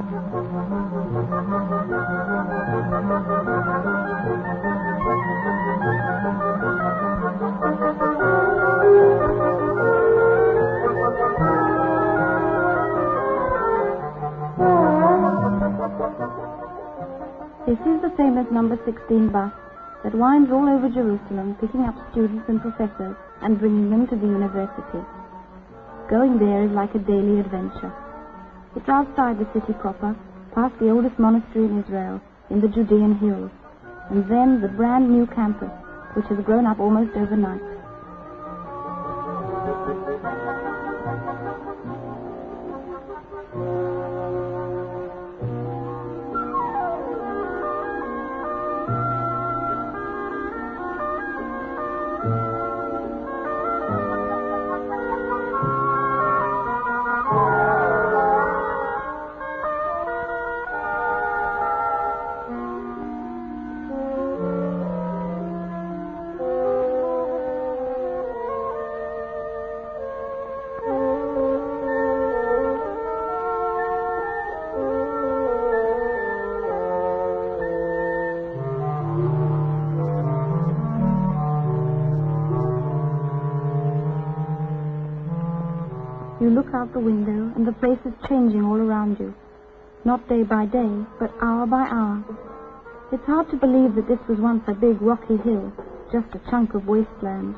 This is the famous number 16 bus that winds all over Jerusalem, picking up students and professors and bringing them to the university. Going there is like a daily adventure. It's outside the city proper, past the oldest monastery in Israel, in the Judean hills, and then the brand new campus, which has grown up almost overnight. You look out the window and the place is changing all around you. Not day by day, but hour by hour. It's hard to believe that this was once a big rocky hill, just a chunk of wasteland.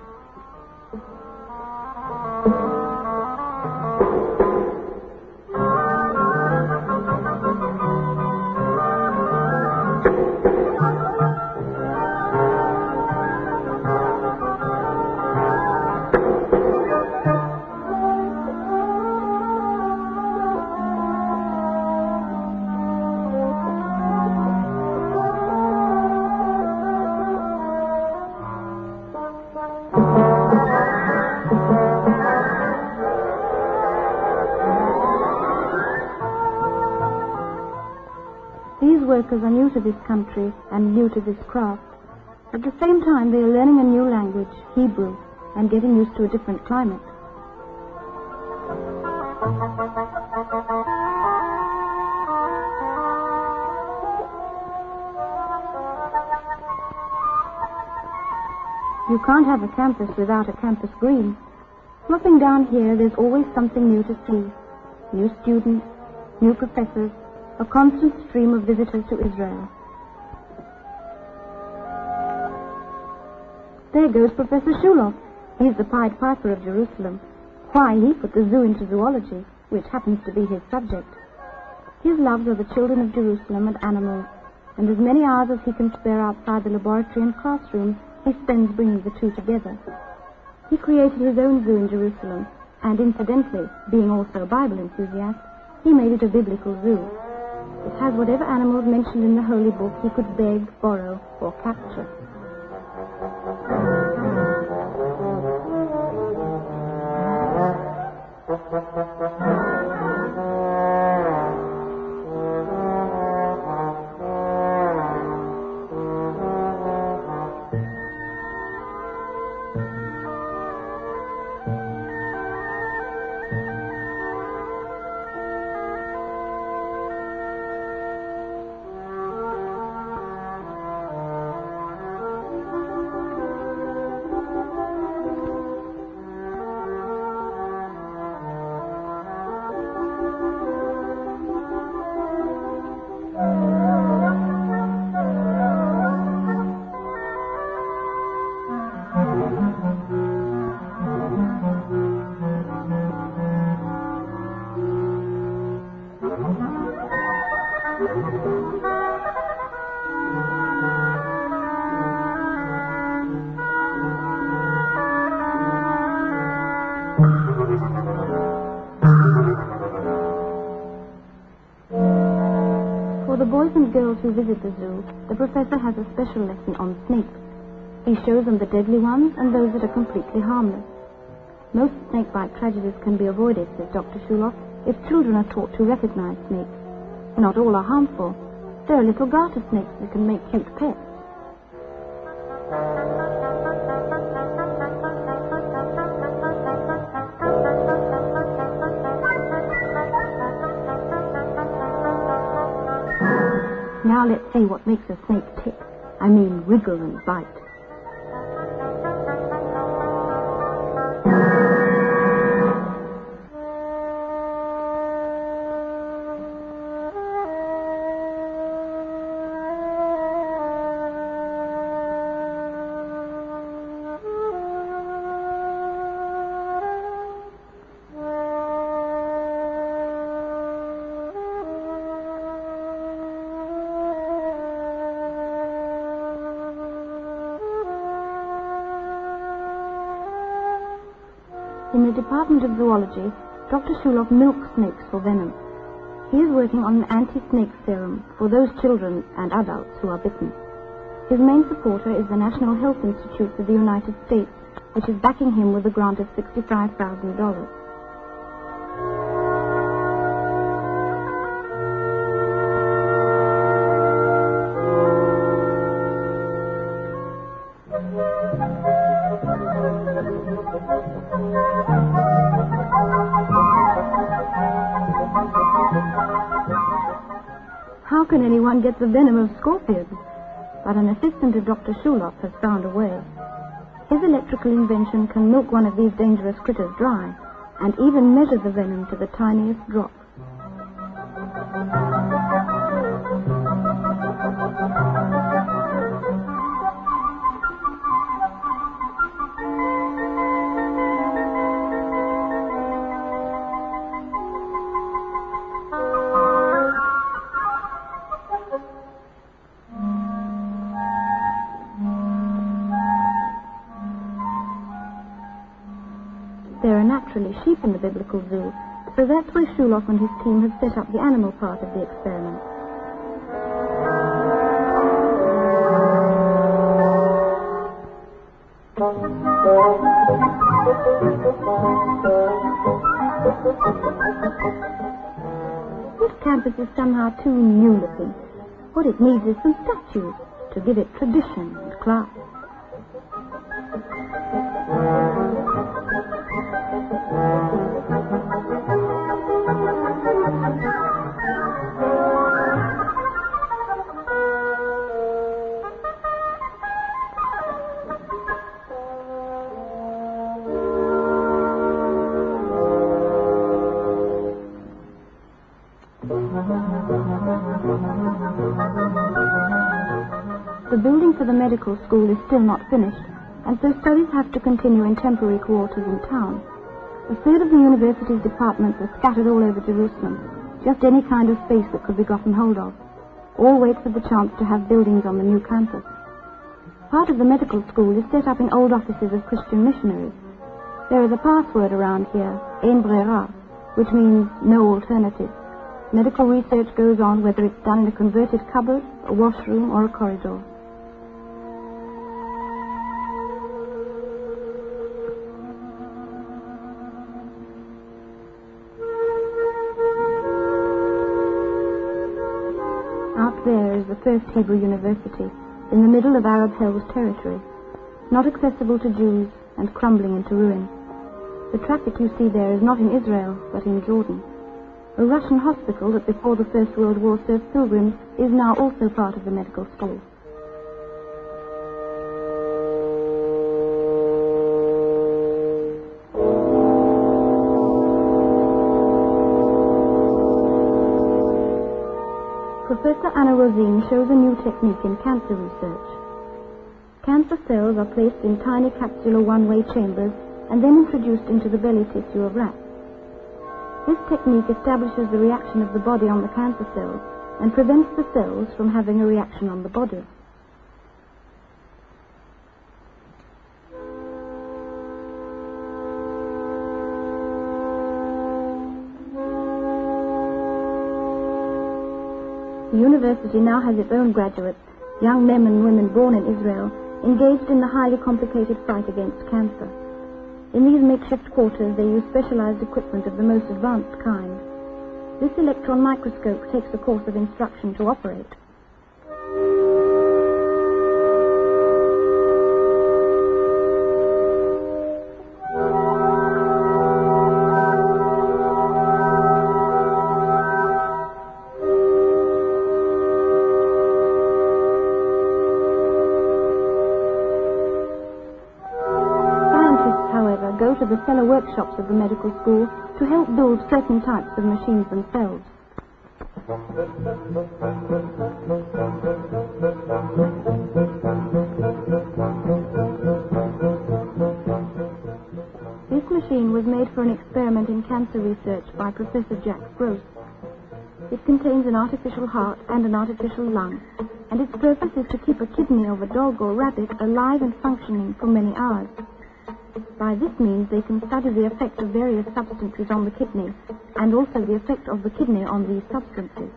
Workers are new to this country and new to this craft. At the same time, they are learning a new language, Hebrew, and getting used to a different climate. You can't have a campus without a campus green. Looking down here, there's always something new to see. New students, new professors, a constant stream of visitors to Israel. There goes Professor Shuloff. He's the Pied Piper of Jerusalem. Why, he put the zoo into zoology, which happens to be his subject. His loves are the children of Jerusalem and animals, and as many hours as he can spare outside the laboratory and classroom, he spends bringing the two together. He created his own zoo in Jerusalem, and incidentally, being also a Bible enthusiast, he made it a biblical zoo. It has whatever animals mentioned in the Holy Book he could beg, borrow, or capture. For the boys and girls who visit the zoo, the professor has a special lesson on snakes. He shows them the deadly ones and those that are completely harmless. Most snakebite tragedies can be avoided, says Dr. Shuloff, if children are taught to recognize snakes. Not all are harmful. There are little garter snakes that can make cute pets. Now let's see what makes a snake tick. I mean wriggle and bite. In the Department of Zoology, Dr. Shuloff milks snakes for venom. He is working on an anti-snake serum for those children and adults who are bitten. His main supporter is the National Health Institute of the United States, which is backing him with a grant of $65,000. How can anyone get the venom of scorpions? But an assistant of Dr. Shuloff has found a way. His electrical invention can milk one of these dangerous critters dry and even measure the venom to the tiniest drop. There are naturally sheep in the biblical zoo, so that's where Shuloff and his team have set up the animal part of the experiment. This campus is somehow too new-looking. What it needs is some statues to give it tradition and class. The building for the medical school is still not finished, and so studies have to continue in temporary quarters in town. A third of the university's departments are scattered all over Jerusalem, just any kind of space that could be gotten hold of. All wait for the chance to have buildings on the new campus. Part of the medical school is set up in old offices of Christian missionaries. There is a password around here, Ein Brera, which means no alternative. Medical research goes on whether it's done in a converted cupboard, a washroom, or a corridor. Out there is the first Hebrew university, in the middle of Arab Hell's territory, not accessible to Jews and crumbling into ruin. The traffic you see there is not in Israel, but in Jordan. A Russian hospital that before the First World War served pilgrims is now also part of the medical school. Professor Anna Rosine shows a new technique in cancer research. Cancer cells are placed in tiny capsular one-way chambers and then introduced into the belly tissue of rats. This technique establishes the reaction of the body on the cancer cells and prevents the cells from having a reaction on the body. The university now has its own graduates, young men and women born in Israel, engaged in the highly complicated fight against cancer. In these makeshift quarters, they use specialized equipment of the most advanced kind. This electron microscope takes a course of instruction to operate. to the cellar workshops of the medical school to help build certain types of machines themselves. This machine was made for an experiment in cancer research by Professor Jack Gross. It contains an artificial heart and an artificial lung, and its purpose is to keep a kidney of a dog or rabbit alive and functioning for many hours. By this means they can study the effect of various substances on the kidney, and also the effect of the kidney on these substances.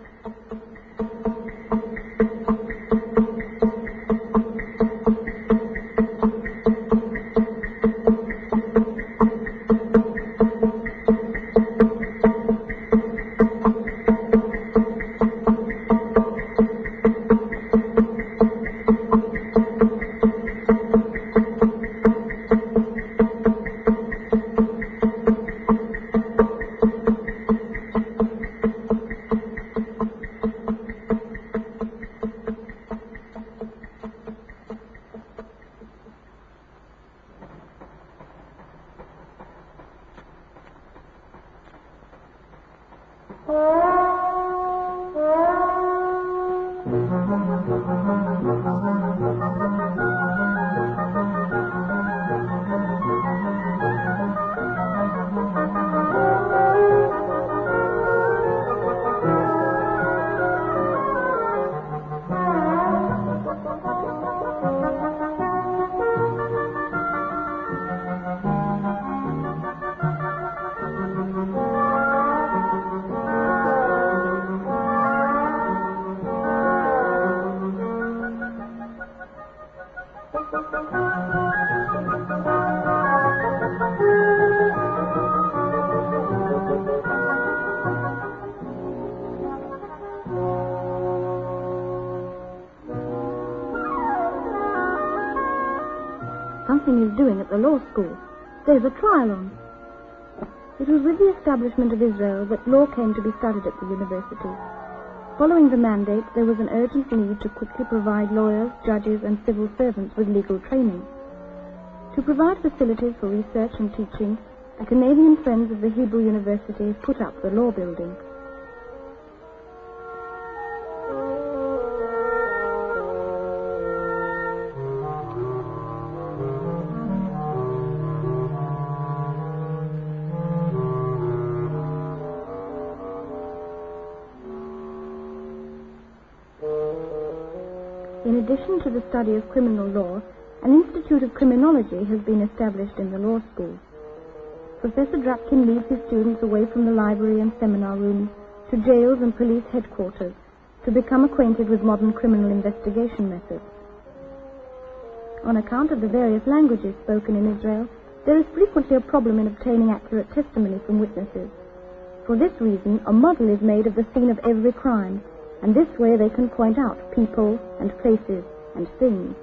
Something is doing at the law school. There's a trial on. It was with the establishment of Israel that law came to be studied at the university. Following the mandate, there was an urgent need to quickly provide lawyers, judges, and civil servants with legal training. To provide facilities for research and teaching, the Canadian Friends of the Hebrew University put up the law building. In addition to the study of criminal law, an Institute of Criminology has been established in the law school. Professor Drapkin leads his students away from the library and seminar rooms to jails and police headquarters to become acquainted with modern criminal investigation methods. On account of the various languages spoken in Israel, there is frequently a problem in obtaining accurate testimony from witnesses. For this reason, a model is made of the scene of every crime, and this way they can point out people and places and things.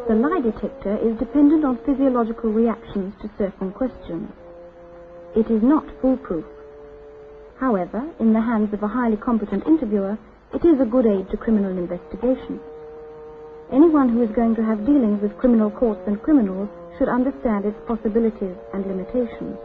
The lie detector is dependent on physiological reactions to certain questions. It is not foolproof. However, in the hands of a highly competent interviewer, it is a good aid to criminal investigation. Anyone who is going to have dealings with criminal courts and criminals should understand its possibilities and limitations.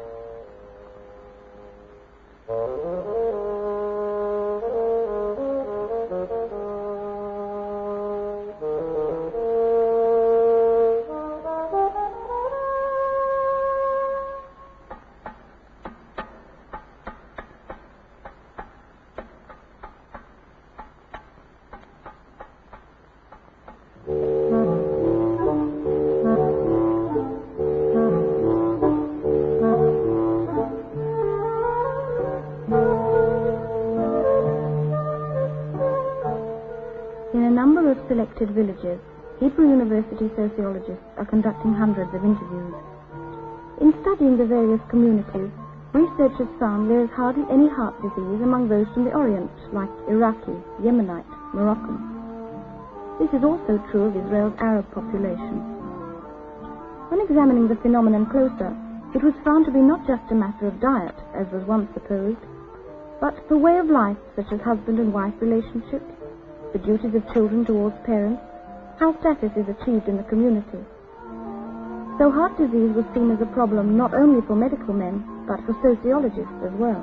Selected villages, Hebrew University sociologists are conducting hundreds of interviews. In studying the various communities, Researchers found there is hardly any heart disease among those from the Orient, like Iraqi, Yemenite, Moroccan. This is also true of Israel's Arab population. When examining the phenomenon closer, it was found to be not just a matter of diet, as was once supposed, but the way of life, such as husband and wife relationships, the duties of children towards parents, how status is achieved in the community. So heart disease was seen as a problem not only for medical men, but for sociologists as well.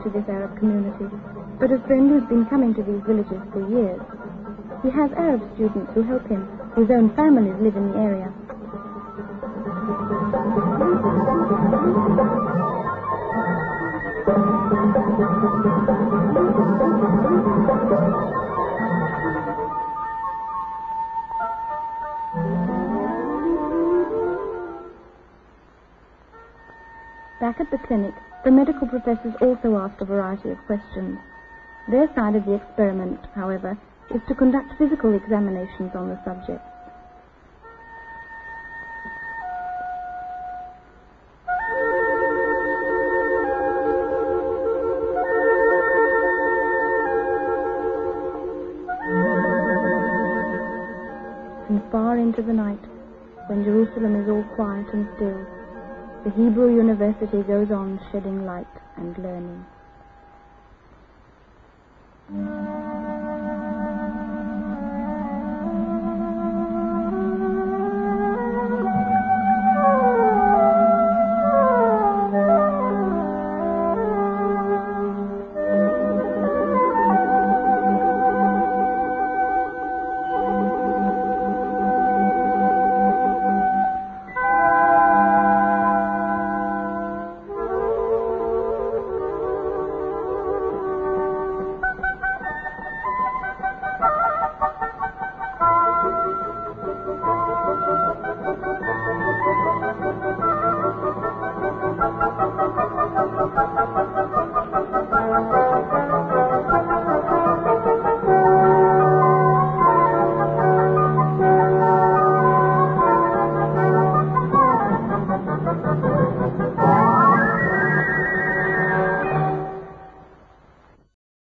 To this Arab community, but a friend who's been coming to these villages for years. He has Arab students who help him, whose own families live in the area. Back at the clinic, the medical professors also asked a variety of questions. Their side of the experiment, however, is to conduct physical examinations on the subjects. And far into the night, when Jerusalem is all quiet and still, the Hebrew University goes on shedding light and learning.